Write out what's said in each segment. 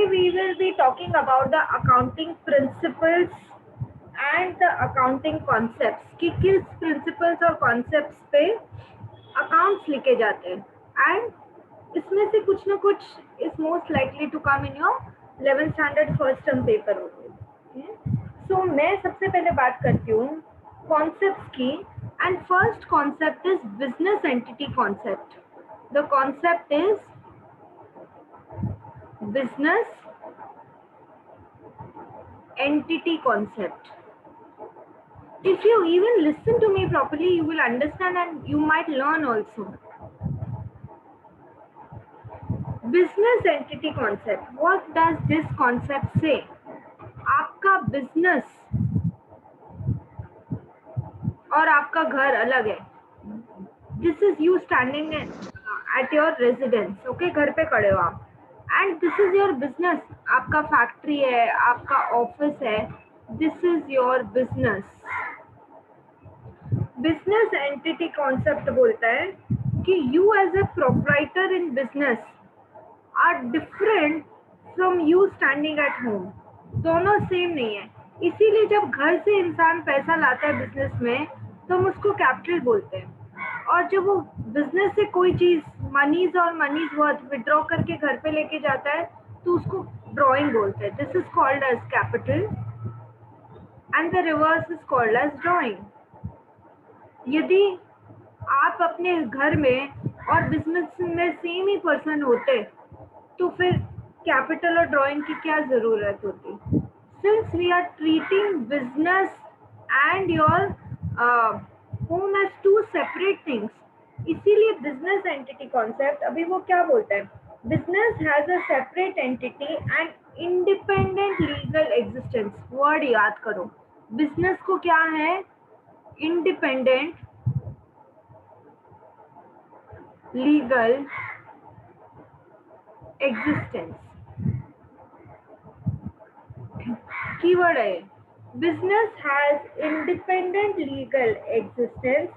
Today we will be talking about the accounting principles and the accounting concepts कि किस principles और concepts पे accounts लिखे जाते हैं, and इसमें से कुछ ना कुछ is most likely to come in your 11th standard first term paper only. So मैं सबसे पहले बात करती हूँ concepts की, and first concept is business entity concept. The concept is business entity concept. If you even listen to me properly, you will understand and you might learn also. Business entity concept. What does this concept say? आपका business और आपका घर अलग है. This is you standing at your residence. Okay, घर पे खड़े हो आप. And this is your business. आपका factory है, आपका office है. This is your business. Business entity concept बोलता है कि you as a proprietor in business are different from you standing at home. दोनों सेम नहीं है. इसीलिए जब घर से इंसान पैसा लाता है बिजनेस में तो हम उसको कैपिटल बोलते हैं, और जब वो बिजनेस से कोई चीज मनीज और मनीज वर्थ विड्रॉ करके घर पे लेके जाता है तो उसको ड्रॉइंग बोलते हैं. This is called as capital and the reverse is called as drawing. यदि आप अपने घर में और बिजनेस में सेम ही पर्सन होते तो फिर कैपिटल और ड्राइंग की क्या जरूरत होती. Since we are treating business and your home as two separate things, इसीलिए बिजनेस एंटिटी कॉन्सेप्ट अभी वो क्या बोलता है, business has a separate entity and independent legal existence. Word याद करो, बिजनेस को क्या है, इंडिपेंडेंट लीगल एग्जिस्टेंस. कीवर्ड है business has independent legal existence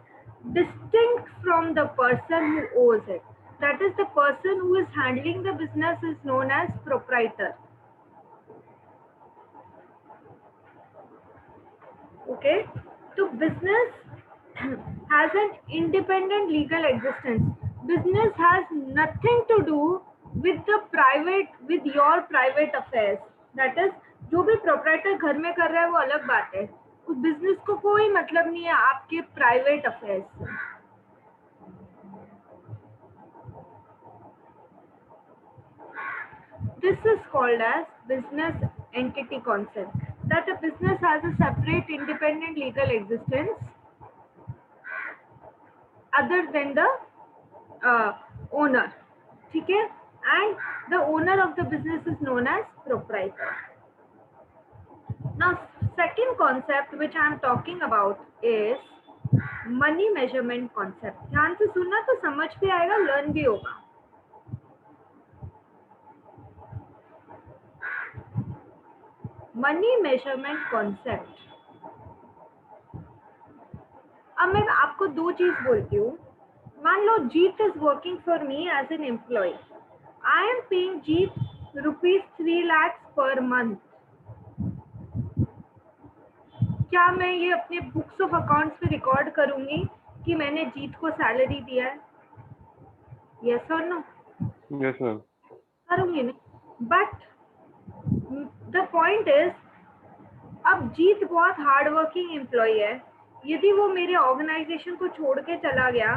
distinct from the person who owes it. That is, the person who is handling the business is known as proprietor. Okay, so business has an independent legal existence. Business has nothing to do with your private affairs. That is, जो भी proprietor घर में कर रहा है वो अलग बात है, उस बिजनेस को कोई मतलब नहीं है आपके प्राइवेट अफेयर्स से. This is called as business entity concept. That a business has a separate independent legal existence other than the owner. ठीक है, and the owner of the business is known as proprietor. Now, second concept which I am talking about is money measurement concept. ध्यान से सुनना तो समझ भी आएगा, learn भी होगा. Money measurement concept. अब मैं आपको दो चीज बोलती हूँ. मान लो Jeet is working for me as an employee. I am paying Jeet ₹3 lakhs per month. क्या मैं ये अपने बुक्स ऑफ अकाउंट्स पे रिकॉर्ड करूंगी कि मैंने जीत को सैलरी दिया है? यस और नो? Yes ma'am. करूंगी नहीं. बट द पॉइंट इज, अब जीत बहुत हार्ड वर्किंग एम्प्लॉय है. यदि वो मेरे ऑर्गेनाइजेशन को छोड़ के चला गया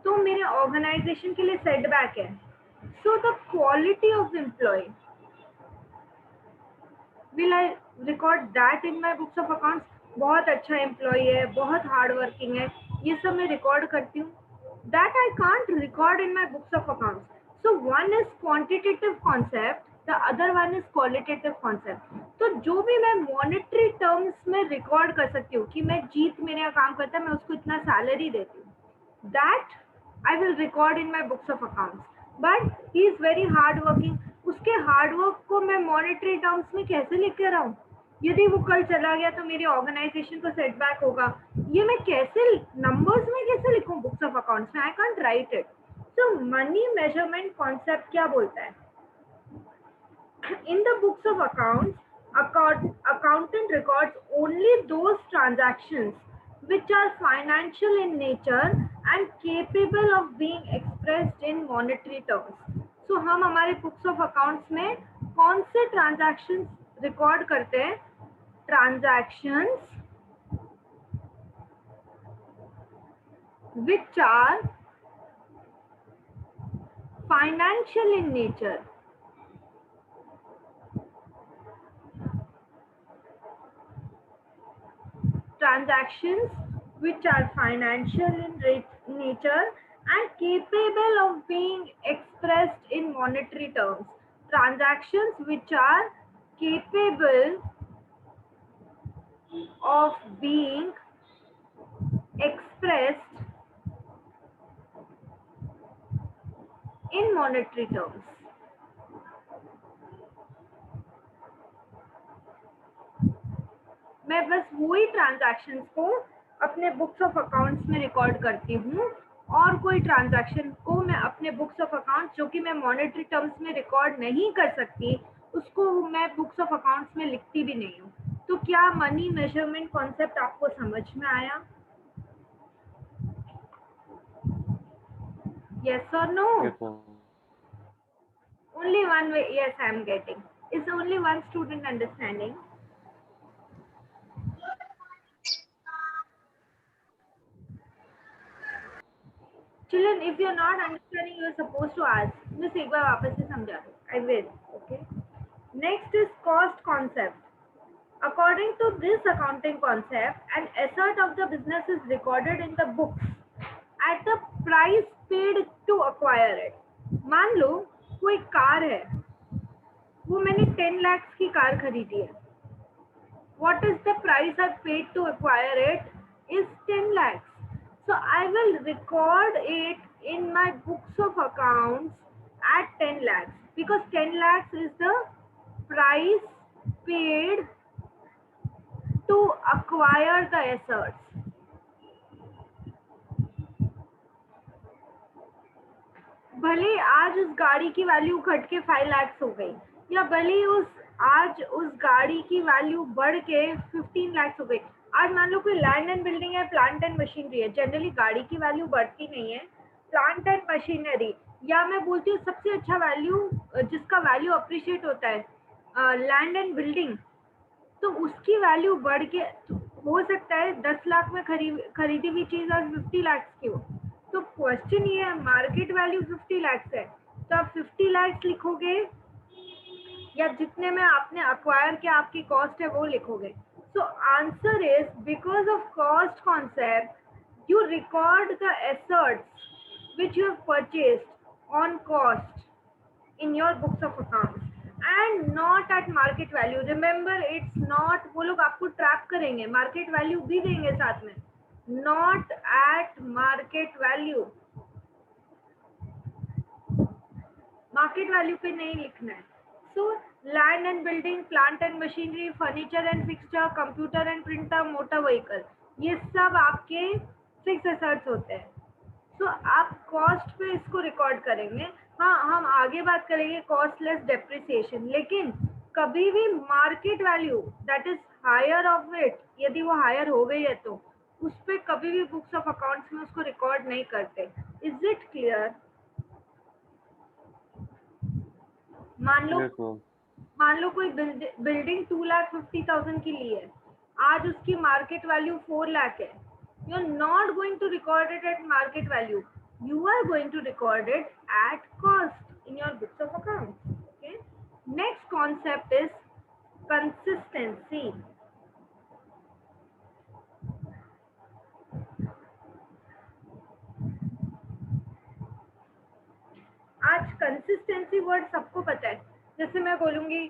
तो मेरे ऑर्गेनाइजेशन के लिए सेटबैक है. So the quality of employ, will I record that in my books of accounts? बहुत अच्छा एम्प्लॉय है, बहुत हार्ड वर्किंग है, ये सब मैं रिकॉर्ड करती हूँ. That I can't record in my books of accounts. So one is quantitative concept, the other one is qualitative concept. तो जो भी मैं मॉनेटरी टर्म्स में रिकॉर्ड कर सकती हूँ कि मैं जीत मेरे काम करता है, मैं उसको इतना सैलरी देती हूँ, that I will record in my books of accounts. But he is very hard working. उसके हार्डवर्क को मैं मॉनेटरी टर्म्स में कैसे लिख कर आऊँ? यदि वो कल चला गया तो मेरी ऑर्गेनाइजेशन को सेटबैक होगा. ये मैं कैसे नंबर्स में कैसे लिखूं बुक्स ऑफ अकाउंट्स में? I can't right it. So money measurement concept क्या बोलता है? In the books of accounts, accountant records only those transactions which are financial in nature and capable of being expressed in monetary terms. So हम हमारे books of accounts में कौन से transactions record करते हैं? Transactions which are financial in nature. Transactions which are financial in nature and capable of being expressed in monetary terms. Transactions which are capable of being expressed in monetary terms. मैं बस वही transactions को अपने books of accounts में record करती हूँ और कोई ट्रांजैक्शन को मैं अपने बुक्स ऑफ अकाउंट्स जो कि मैं मॉनेटरी टर्म्स में रिकॉर्ड नहीं कर सकती उसको मैं बुक्स ऑफ अकाउंट्स में लिखती भी नहीं हूँ. तो क्या मनी मेजरमेंट कॉन्सेप्ट आपको समझ में आया? Yes or no? Yes, ma'am. Only one way. Yes, I am getting. Is only one student understanding? Children, if you're not understanding, you're supposed to ask. Miss, एक बार वापस से समझा दो. I will. Okay. Next is cost concept. According to this accounting concept, an asset of the business is recorded in the books at the price paid to acquire it. मान लो कोई car है, वो मैंने 10 लाख की कार खरीदी है. What is the price I paid to acquire it? Is 10 lakhs. So I will record it in my books of accounts at 10 lakhs because 10 lakhs is the price paid to acquire the assets. भले आज उस गाड़ी की value घट के 5 लाख हो गई या भले आज उस गाड़ी की वैल्यू बढ़ के 15 लाख हो गई. आज मान लो कोई लैंड एंड बिल्डिंग है, प्लांट एंड मशीनरी है. जनरली गाड़ी की वैल्यू बढ़ती नहीं है, प्लांट एंड मशीनरी या मैं बोलती हूँ सबसे अच्छा वैल्यू जिसका वैल्यू अप्रिशिएट होता है लैंड एंड बिल्डिंग. तो उसकी वैल्यू बढ़ के हो सकता है 10 लाख में खरीदी हुई चीज आज 50 लाख की हो. तो क्वेश्चन ये है मार्केट वैल्यू 50 लाख है तो आप 50 लाख लिखोगे या जितने में आपने अक्वायर किया आपकी कॉस्ट है वो लिखोगे. So answer is because of cost concept you record the assets which you have purchased on cost in your books of accounts and not at market value. Remember it's not, वो लोग आपको trap करेंगे, market value भी देंगे साथ में, not at market value. Market value पे नहीं लिखना है. So land and building, plant and machinery, furniture and fixture, computer and printer, motor vehicle, ये सब आपके फिक्स एसेट्स होते हैं. तो आप कॉस्ट पे इसको रिकॉर्ड करेंगे. हाँ, हम आगे बात करेंगे कॉस्ट लेस डेप्रिसिएशन, लेकिन कभी भी market value that is higher of it, यदि वो हायर हो गई है तो उस पे कभी भी बुक्स ऑफ अकाउंट्स में उसको रिकॉर्ड नहीं करते. Is it clear? Yes, ma'am. मान लो कोई बिल्डिंग 2,50,000 की ली है, आज उसकी मार्केट वैल्यू 4 लाख है. You are not going to record it at market value. You are going to record it at cost in your books of accounts. Okay. Next concept is consistency. आज consistency word सबको पता है. जैसे मैं बोलूंगी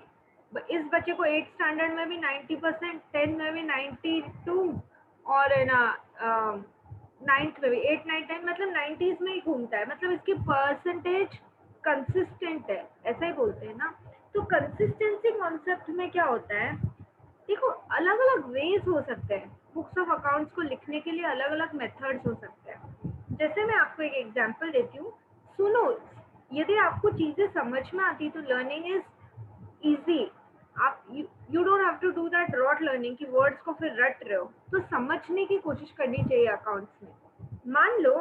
इस बच्चे को 8th स्टैंडर्ड में भी 90%, 10th में भी 92 और है ना 9th में भी 8, 9, 10 मतलब 90s में ही घूमता है, मतलब इसकी परसेंटेज कंसिस्टेंट है, ऐसा ही बोलते हैं ना. तो कंसिस्टेंसी कॉन्सेप्ट में क्या होता है, देखो अलग अलग वेज हो सकते हैं बुक्स ऑफ अकाउंट्स को लिखने के लिए, अलग अलग मेथड्स हो सकते हैं. जैसे मैं आपको एक एग्जांपल देती हूँ, सुनो. यदि आपको चीजें समझ में आती तो लर्निंग इज इजी, आप you don't have to do that rote learning कि वर्ड्स को फिर रट रहे हो, तो समझने की कोशिश करनी चाहिए अकाउंट्स में। मान लो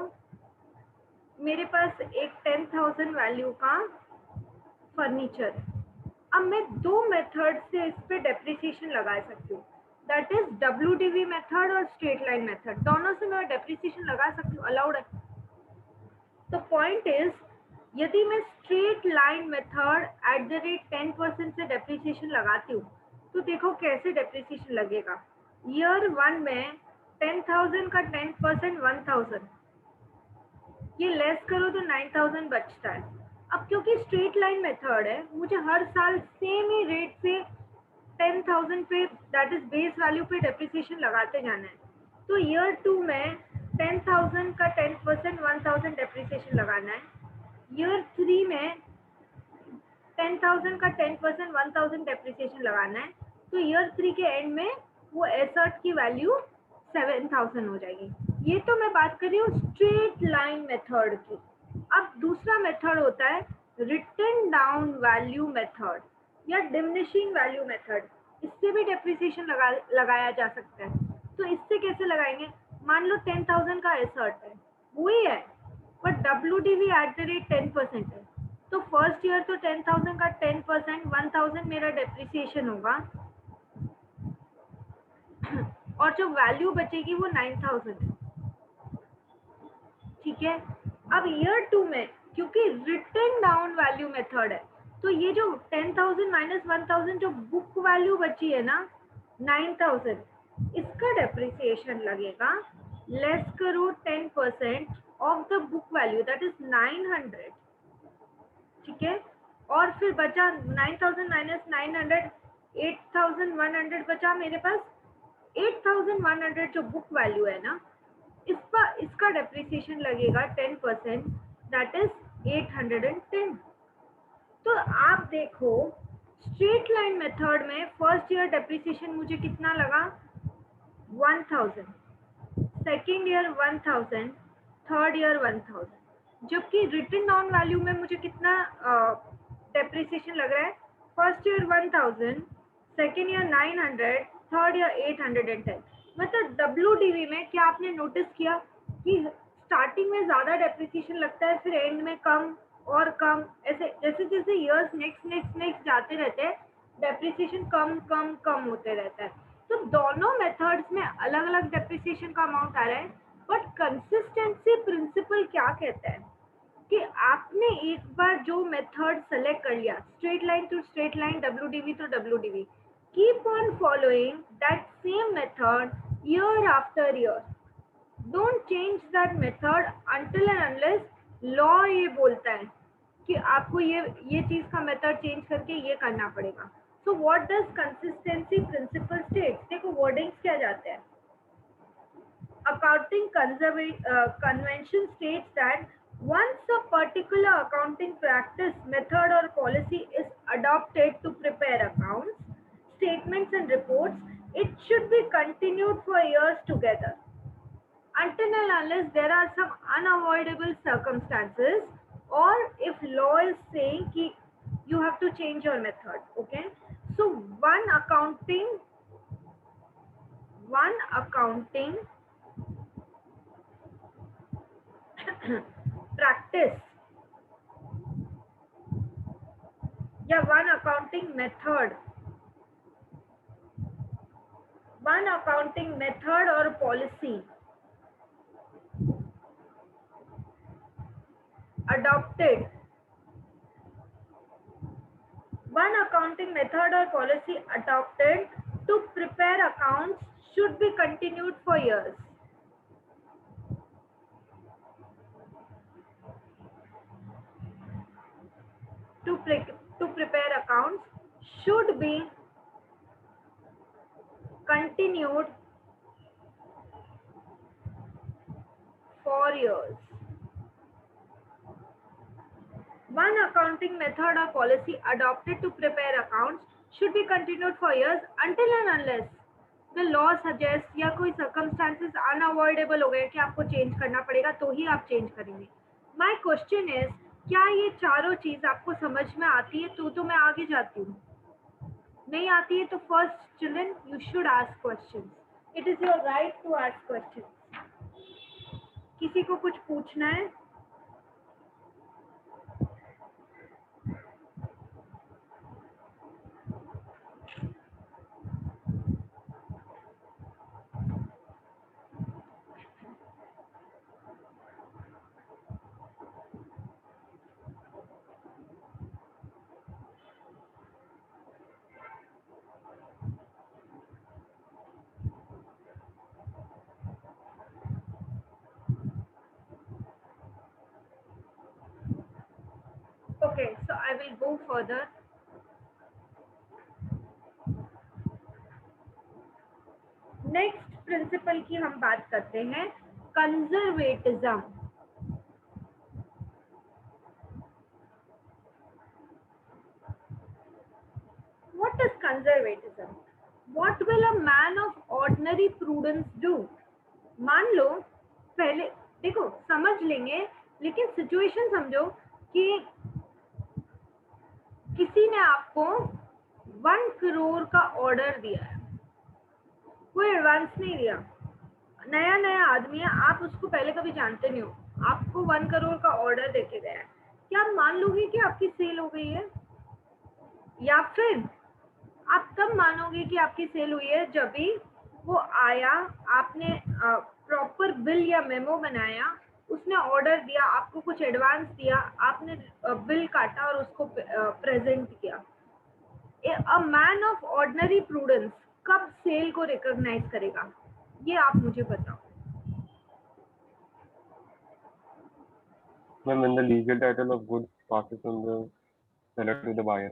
मेरे पास एक 10,000 वैल्यू का फर्नीचर है। अब मैं दो मेथड से इस पे डेप्रिसिएशन लगा सकती हूँ, दैट इज WDV मेथड और स्ट्रेट लाइन मेथड। दोनों से मैं डेप्रिसिएशन लगा सकती हूँ, अलाउड है। तो पॉइंट इज, यदि मैं स्ट्रेट लाइन मेथड @10% से डेप्रिसिएशन लगाती हूँ, तो देखो कैसे डेप्रिसिएशन लगेगा। ईयर 1 में 10,000 का 10% 1,000, ये लेस करो तो 9,000 बचता है। अब क्योंकि स्ट्रेट लाइन मेथड है, मुझे हर साल सेम ही रेट से 10,000 पे, दैट इज बेस वैल्यू पे डेप्रिसिएशन लगाते जाना है। तो ईयर 2 में 10,000 का 10% 1,000 डेप्रिसिएशन लगाना है। ईयर 3 में 10,000 का 10% 1,000 डेप्रिसिएशन लगाना है। तो ईयर 3 के एंड में वो एसेट की वैल्यू 7,000 हो जाएगी। ये तो मैं बात कर रही हूँ स्ट्रेट लाइन मेथड की। अब दूसरा मेथड होता है रिटन डाउन वैल्यू मेथड या डिमिनिशिंग वैल्यू मेथड। इससे भी डेप्रिसिएशन लगाया जा सकता है। तो इससे कैसे लगाएंगे? मान लो 10,000 का एसेट है, वही है, बट WDV @10% है। तो फर्स्ट ईयर तो 10,000 का 10% 1,000 मेरा डेप्रिसिएशन होगा और जो वैल्यू बचेगी वो 9,000 है। ठीक है। अब ईयर 2 में क्योंकि रिटन डाउन वैल्यू मेथड है, तो ये जो 10,000 माइनस 1,000 जो बुक वैल्यू बची है ना 9,000, इसका डेप्रिसिएशन लगेगा। लेस करो 10% of the book value, that is 900। ठीक है। और फिर बचा 9,000 माइनस 900, 8,100 बचा मेरे पास। 8,100 जो बुक वैल्यू है ना, इसका डेप्रिसिएशन लगेगा 10%, दैट इज 810। तो आप देखो स्ट्रेट लाइन मेथड में फर्स्ट ईयर डेप्रिसिएशन मुझे कितना लगा? 1,000, सेकेंड ईयर 1,000, थर्ड ईयर 1,000। जबकि रिटन डाउन वैल्यू में मुझे कितना डेप्रिसिएशन लग रहा है? First year 1,000, second year 900, third year 810। मतलब WDV में क्या आपने नोटिस किया कि स्टार्टिंग में ज्यादा डेप्रिसिएशन लगता है, फिर एंड में कम और कम, ऐसे जैसे जैसे ईयर्स नेक्स्ट नेक्स्ट नेक्स्ट जाते रहते हैं डेप्रिसिएशन कम कम कम होते रहता है। तो दोनों मेथड्स में अलग अलग डेप्रिसिएशन का अमाउंट आ रहा है, बट कंसिस्टेंसी प्रिंसिपल क्या कहता है कि आपने एक बार जो मेथड सेलेक्ट कर लिया, स्ट्रेट लाइन तो स्ट्रेट लाइन, WDV तो WDV, keep on following that same method year after year. Don't change that method until and unless law ये बोलता है कि आपको ये चीज का मेथड चेंज करके ये करना पड़ेगा। So what does consistency principle state? देखो वर्डिंग्स क्या जाते हैं। Accounting convention states that once a particular accounting practice, method or policy is adopted to prepare accounts, statements and reports, it should be continued for years together until and unless there are some unavoidable circumstances, or if law is saying ki you have to change your method. Okay, so one accounting practice या one accounting method or policy adopted, one accounting method or policy adopted to prepare accounts should be continued for years. To prepare accounts should be continued for years. One accounting method or policy adopted to prepare accounts should be continued for years until and unless the law suggests या कोई circumstances unavoidable हो गए कि आपको change करना पड़ेगा, तो ही आप change करेंगे। My question is, क्या ये चारों चीज आपको समझ में आती है? तो मैं आगे जाती हूँ। नहीं आती है तो first children you should ask questions. It is your right to ask questions. किसी को कुछ पूछना है? Okay, so I will go further. Next principle की हम बात करते हैं, conservatism. What is conservatism? What will a man of ordinary prudence do? मान लो पहले देखो समझ लेंगे, लेकिन सिचुएशन समझो कि किसी ने आपको 1 करोड़ का ऑर्डर दिया है, कोई एडवांस नहीं दिया, नया नया आदमी है, आप उसको पहले कभी जानते नहीं हो, आपको 1 करोड़ का ऑर्डर देके गया है. क्या आप मान लोगे कि आपकी सेल हो गई है? या फिर आप तब मानोगे कि आपकी सेल हुई है जब भी वो आया, आपने प्रॉपर बिल या मेमो बनाया, उसने ऑर्डर दिया, आपको कुछ एडवांस दिया, आपने बिल काटा और उसको प्रेजेंट किया. A man of ordinary prudence कब सेल को रिकॉग्नाइज करेगा, ये आप मुझे बताओ. When the legal title of goods passes from the seller to the buyer.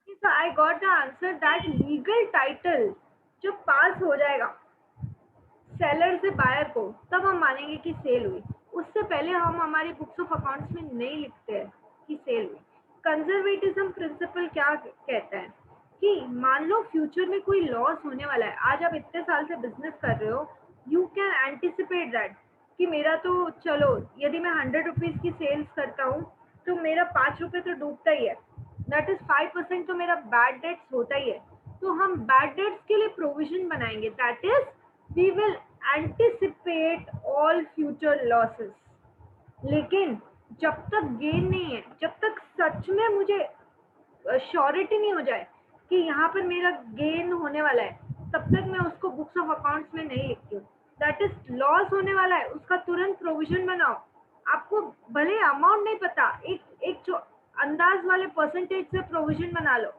So I got the answer that legal title जब पास हो जाएगा सेलर से बायर को, तब हम मानेंगे कि सेल हुई. उससे पहले हम हमारी बुक्स ऑफ अकाउंट्स में नहीं लिखते हैं कि सेल हुई. कंजर्वेटिज्म प्रिंसिपल क्या कहता है कि मान लो फ्यूचर में कोई लॉस होने वाला है, आज आप इतने साल से बिजनेस कर रहे हो, यू कैन एंटिसिपेट दैट कि मेरा तो चलो यदि मैं 100 रुपीज की सेल्स करता हूँ तो मेरा 5 रुपये तो डूबता ही है, दैट इज 5% तो मेरा बैड डेट्स होता ही है. तो हम बैड डेट्स के लिए प्रोविजन बनाएंगे, that is we will anticipate all future losses. लेकिन जब तक गेन नहीं है, जब तक सच में मुझे श्योरिटी नहीं हो जाए कि यहाँ पर मेरा गेन होने वाला है, तब तक मैं उसको बुक्स ऑफ अकाउंट्स में नहीं लिखती हूँ. दैट इज लॉस होने वाला है, उसका तुरंत प्रोविजन बनाओ. आपको भले अमाउंट नहीं पता, एक अंदाज वाले परसेंटेज से प्रोविजन बना लो,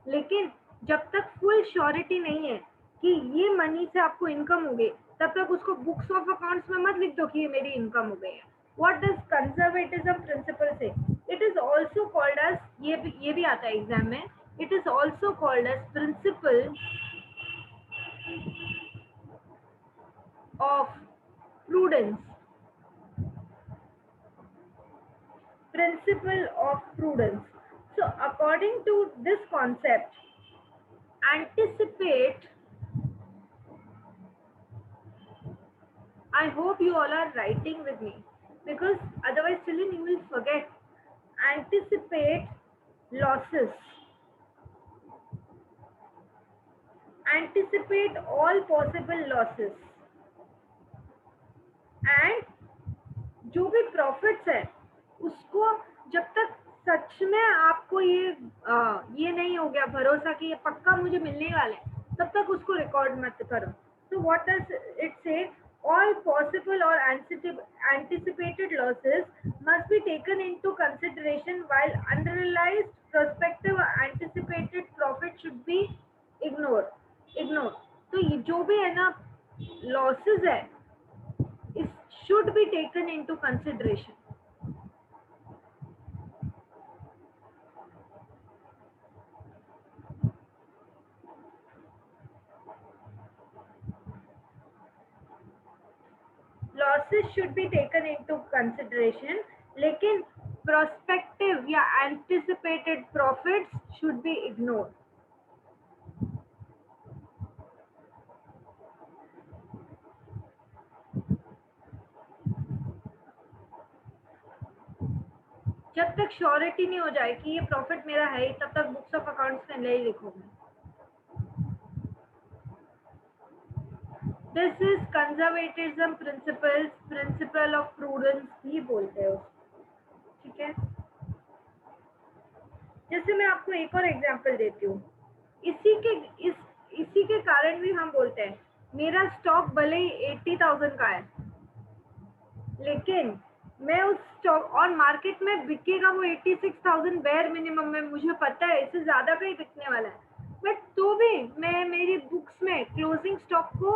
लेकिन जब तक फुल श्योरिटी नहीं है कि ये मनी से आपको इनकम हो गई, तब तक उसको बुक्स ऑफ अकाउंट्स में मत लिख दो कि ये मेरी इनकम हो गई है. व्हाट डज कंजर्वेटिज्म प्रिंसिपल से? It is also called as, ये भी आता है एग्जाम में, it is also called as principle of prudence. Principle of prudence. So according to this concept, anticipate, I hope you all are writing with me because otherwise children you will forget. Anticipate losses. Anticipate all possible losses. And जो भी profits है उसको जब तक सच में आपको ये नहीं हो गया भरोसा कि ये पक्का मुझे मिलने वाले, तब तक उसको रिकॉर्ड मत करो. So what does it say? All possible or anticipated losses must be taken into consideration, while unrealized prospective or anticipated profit should be ignored. तो ये जो भी है ना losses है, it should be taken into consideration. Losses should be taken into consideration, लेकिन prospective या anticipated profits should be ignored. जब तक श्योरिटी नहीं हो जाए कि ये प्रॉफिट मेरा है, तब तक बुक्स ऑफ अकाउंट्स में नहीं लिखोगे. This is conservatism principal of prudence भी बोलते हैं उसको, ठीक है। जैसे मैं आपको एक और एग्जांपल देती हूँ, इसी के इस इसी के कारण भी हम बोलते हैं मेरा स्टॉक भले ही 80,000 का है, लेकिन मैं उस स्टॉक और मार्केट में बिकेगा वो 86,000 बेयर मिनिमम में, मुझे पता है इससे ज्यादा का ही बिकने वाला है, बट तो भी मैं मेरी बुक्स में क्लोजिंग स्टॉक को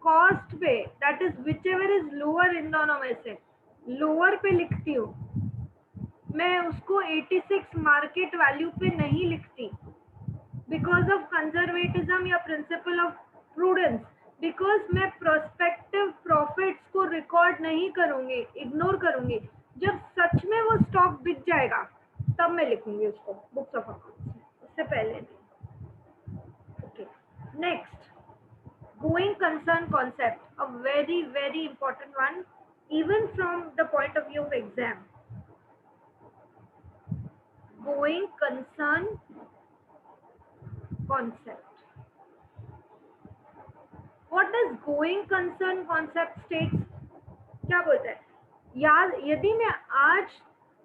कॉस्ट पे, that is whichever is lower, इन दोनों में से लोअर पे लिखती हूँ। मैं उसको 86 मार्केट वैल्यू पे नहीं लिखती, बिकॉज ऑफ कंजर्वेटिज्म या प्रिंसिपल ऑफ प्रूडेंस, बिकॉज मैं प्रोस्पेक्टिव प्रॉफिट्स को रिकॉर्ड नहीं करूंगी, इग्नोर करूंगी। जब सच में वो स्टॉक बिक जाएगा तब मैं लिखूंगी उसको बुक्स ऑफ अकाउंट्स में, उससे पहले नहीं। Okay, next, going concern concept, a very very important one, even from the point of view of exam. Going concern concept. What does going concern concept states? क्या बोलता है यार, यदि मैं आज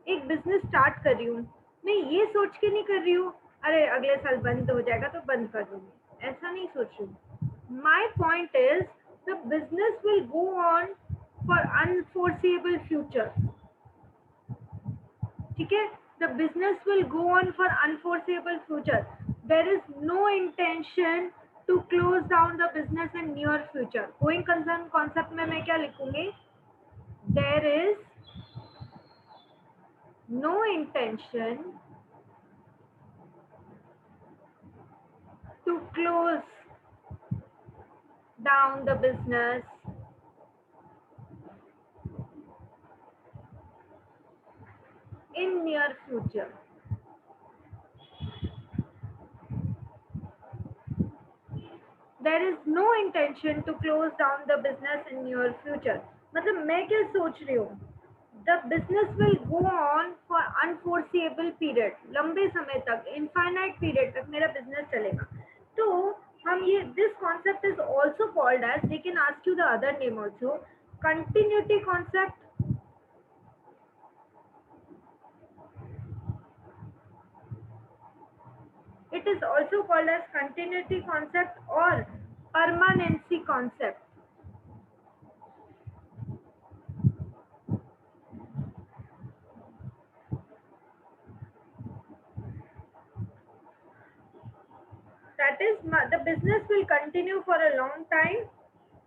एक बिजनेस स्टार्ट कर रही हूँ, मैं ये सोच के नहीं कर रही हूँ अरे अगले साल बंद हो जाएगा तो बंद कर दूंगी, ऐसा नहीं सोच रही हूँ। My point is the business will go on for unforeseeable future, ठीक है। The business will go on for unforeseeable future, there is no intention to close down the business in near future. Going concern concept में मैं क्या लिखूंगी, there is no intention to close down the business in near future. There is no intention to close down the business in near future. मतलब मैं क्या सोच रही हूँ, the business will go on for unforeseeable period, लंबे समय तक, infinite period तक मेरा business चलेगा। तो हम ये, this concept is also called as, they can ask you the other name also, continuity concept, it is also called as continuity concept or permanency concept. That is, the business will continue for a long time,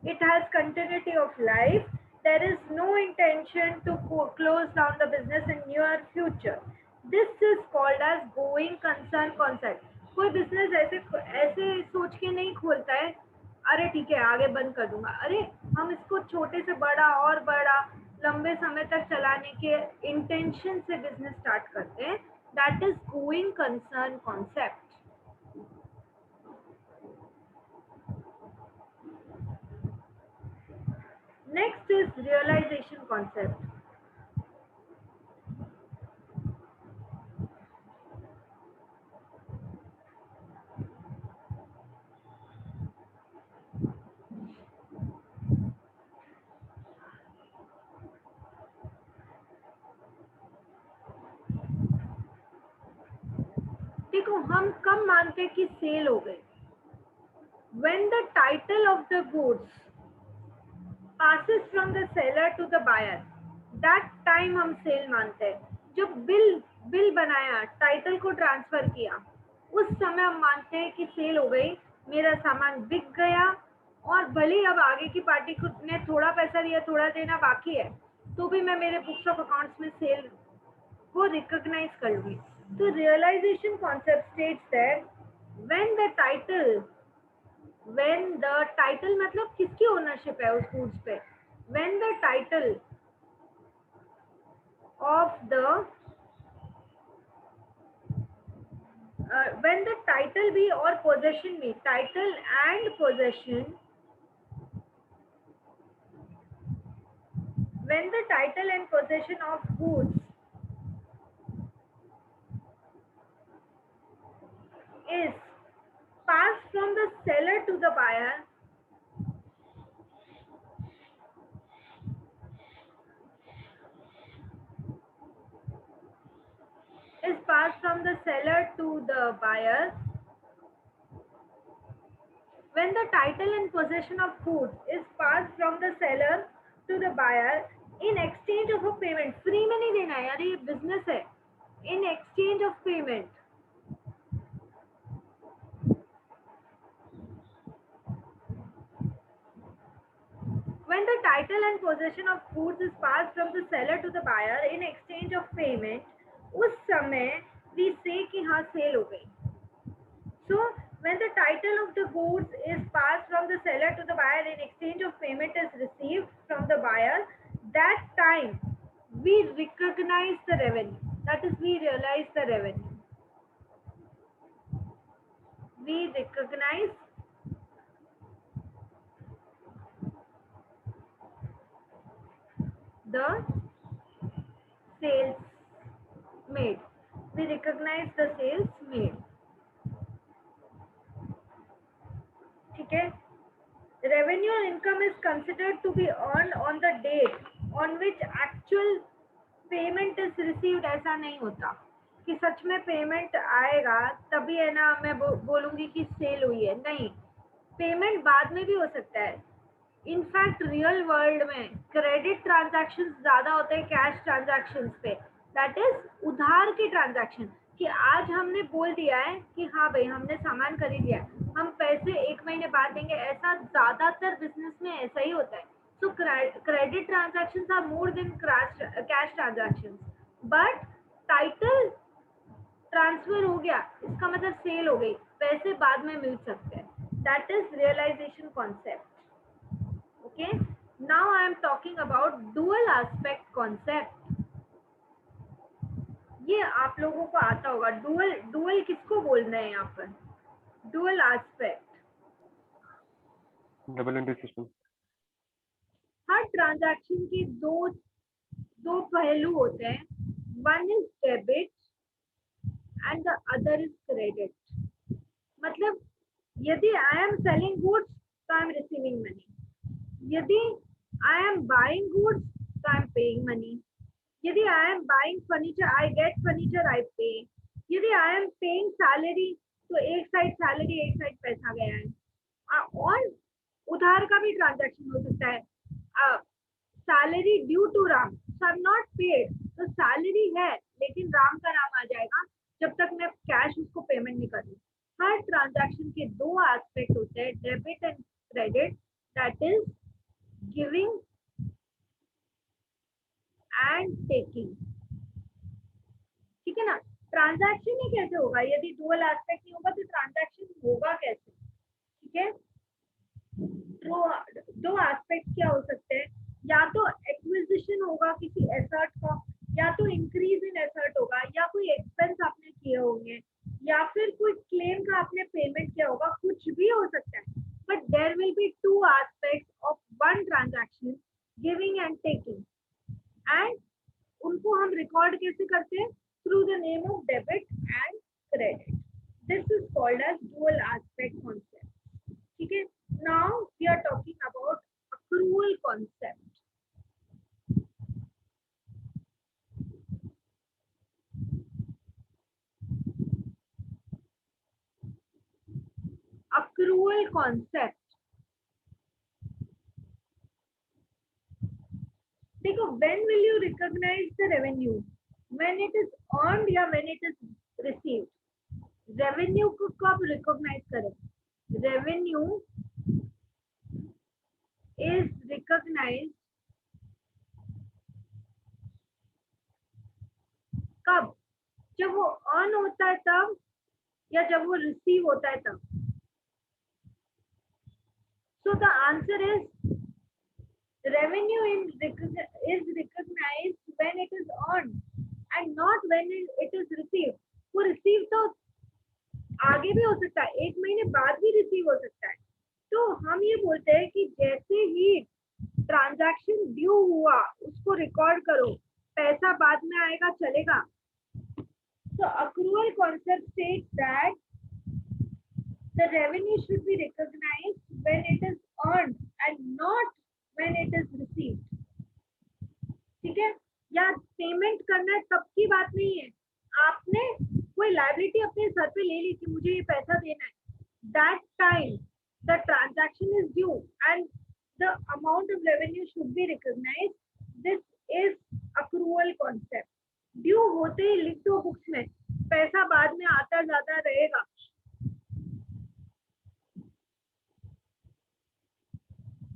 it has continuity of life, there is no intention to close down the business in near future. This is called as going concern concept. कोई business ऐसे ऐसे सोच के नहीं खोलता है अरे ठीक है आगे बंद कर दूंगा, अरे हम इसको छोटे से बड़ा और बड़ा लंबे समय तक चलाने के इंटेंशन से बिजनेस स्टार्ट करते हैं, that is going concern concept. Next is realization concept. देखो हम कब मानते कि सेल हो गई, when the title of the goods passes from the seller to the buyer, that time हम सेल मानते हैं। जब बिल बनाया, टाइटल को ट्रांसफर किया, उस समय हम मानते हैं कि सेल हो गई, मेरा सामान बिक गया, और भले अब आगे की पार्टी को ने थोड़ा पैसा दिया, थोड़ा देना बाकी है, तो भी मैं मेरे बुक्स ऑफ अकाउंट्स में सेल को रिकॉग्नाइज कर लूंगी। तो realisation concept states that when the title मतलब किसकी ओनरशिप है उस गुड्स पे, when the title of the when the title be or possession be, title and possession, when the title and possession of goods is passed from the seller to the buyer, passed from the seller to the buyer. When the title and possession of goods is passed from the seller to the buyer in exchange of a payment. Free में नहीं देना है यार, ये business है. In exchange of payment. When the title and possession of goods is passed from the seller to the buyer in exchange of payment, उस समय we say कि हाँ सेल हो गई. So when the title of the goods is passed from the seller to the buyer in exchange of payment is received from the buyer, that time we recognize the revenue. That is, we realize the revenue. We recognize the sales made. We recognize the sales made. ठीक है. Revenue and income is considered to be earned on the date on which actual payment is received. ऐसा नहीं होता कि सच में payment आएगा तभी है ना मैं बोलूंगी कि सेल हुई है. नहीं, पेमेंट बाद में भी हो सकता है. इनफैक्ट रियल वर्ल्ड में क्रेडिट ट्रांजैक्शन ज्यादा होते हैं कैश ट्रांजैक्शन पे. दैट इज उधार की ट्रांजैक्शन, कि आज हमने बोल दिया है कि हाँ भाई हमने सामान खरीद लिया, हम पैसे 1 महीने बाद देंगे. ऐसा ज्यादातर बिजनेस में ऐसा ही होता है. So credit transactions are more than cash transactions. But title transfer हो गया इसका मतलब सेल हो गई, पैसे बाद में मिल सकते हैं. That is realisation concept. Okay, now I am talking about dual aspect concept. ये आप लोगों को आता होगा. डुअल किसको बोल रहे हैं यहाँ पर? Dual aspect. Double entry system. हर ट्रांजैक्शन के दो पहलू होते हैं. One is debit and the other is credit. मतलब यदि आई एम सेलिंग गुड्स तो आई एम रिसीविंग मनी. यदि I am buying goods, so I am paying money. यदि I am buying furniture, I get furniture, I pay. यदि I am paying salary, तो एक side salary एक side पैसा गया है. और उधार का भी ट्रांजैक्शन हो सकता है. Salary due to Ram, so I am not paid. तो सैलरी है लेकिन राम का नाम आ जाएगा जब तक मैं कैश उसको पेमेंट नहीं करूँ. हर ट्रांजैक्शन के दो एस्पेक्ट होते हैं, debit and credit. That is giving and taking. ठीक है ना. ट्रांजैक्शन ही कैसे होगा? यदि डुअल एस्पेक्ट नहीं होगा तो ट्रांजैक्शन होगा कैसे? ठीक है. दो एस्पेक्ट क्या हो सकते हैं? या तो एक्विजिशन होगा किसी एसेट का, या तो इंक्रीज इन एसेट होगा, या कोई एक्सपेंस आपने किए होंगे, या फिर कोई क्लेम का आपने पेमेंट किया होगा. कुछ भी हो सकता है. But there will be two aspects of one transaction, giving and taking. And उनको हम रिकॉर्ड कैसे करते हैं? Through the name of debit and credit. This is called as dual aspect concept. ठीक है. Now we are talking about accrual concept. Accrual concept. देखो, when will you recognize the revenue? When it is earned या when it is received? Revenue को कब recognize करें? Revenue is recognized कब? जब वो earn होता है तब, या जब वो receive होता है तब? So the answer is revenue is recognized when it is earned and not when it is received. वो receive तो आगे भी हो सकता है, 1 महीने बाद भी receive हो सकता है. तो हम ये बोलते हैं कि जैसे ही ट्रांजैक्शन ड्यू हुआ उसको रिकॉर्ड करो, पैसा बाद में आएगा चलेगा. So accrual concept states that the revenue should be recognized when it is earned and not when it is received. ठीक है. या पेमेंट करना है तब की बात नहीं है, आपने कोई लायबिलिटी अपने सर पे ले ली कि मुझे ये पैसा देना है, that time the transaction is due and the amount of revenue should be recognized. This is accrual concept. Due होते ही लिख दो बुक्स में, पैसा बाद में आता जाता रहेगा.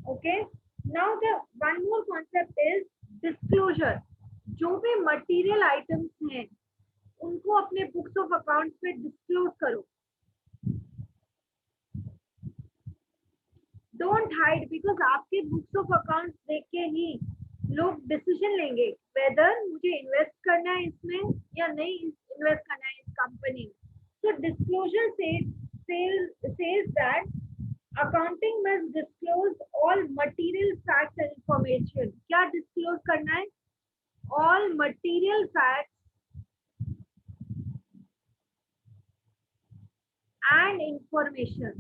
Okay, now the one more concept is disclosure. जो भी मटेरियल आइटम्स हैं उनको अपने बुक्स ऑफ अकाउंट पे डिस्क्लोज करो. डोंट हाइड, बिकॉज आपके बुक्स ऑफ अकाउंट देख के ही लोग डिसीजन लेंगे वेदर मुझे इन्वेस्ट करना है इसमें या नहीं इन्वेस्ट करना है इस कंपनी में. सो disclosure says that accounting must disclose all material facts and information. क्या डिस्क्लोज करना है? all material facts and information.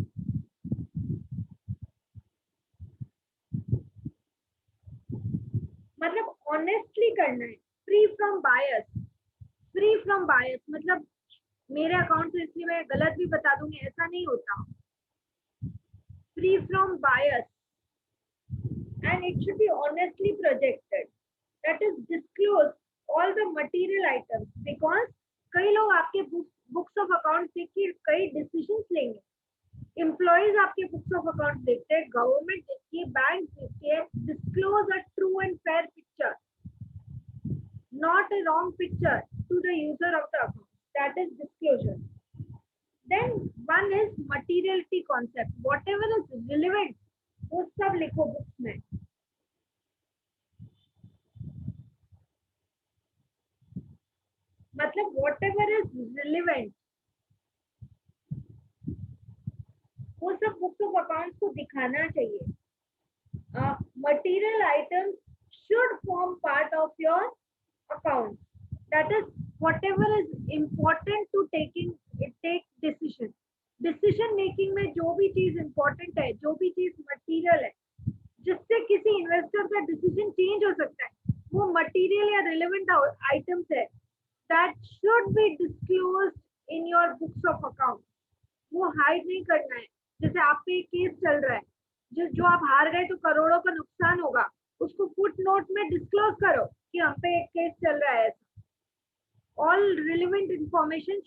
मतलब ऑनेस्टली करना है, free from bias. Free from bias मतलब मेरे अकाउंट से इसलिए मैं गलत भी बता दूंगी, ऐसा नहीं होता. Free from bias and it should be honestly projected. That is disclose all the material items because कई लोग आपके बुक्स ऑफ अकाउंट देख के कई डिसीजंस लेंगे. एम्प्लॉइज आपके बुक्स ऑफ अकाउंट देखते हैं, गवर्नमेंट देखती है, बैंक देखती है. Disclose a true and fair picture, not a wrong picture to the user of the account. That is disclosure. Then one is materiality concept. Whatever is relevant, वो सब लिखो books में. मतलब whatever is relevant वो सब books of accounts को दिखाना चाहिए. Material items should form part of your account. That is whatever is important to take decision. Decision making में जो भी चीज important है, जो भी चीज material है, जिससे किसी इन्वेस्टर का डिसीजन चेंज हो सकता है, वो मटेरियल या रिलेवेंट आइटम्स है. That should be disclosed in your books of account. वो हाइड नहीं करना है. जैसे आप पे एक केस चल रहा है, जो आप हार गए तो करोड़ों का नुकसान होगा, उसको फुट नोट में डिस्क्लोज करो कि हम पे एक केस चल रहा है. All relevant information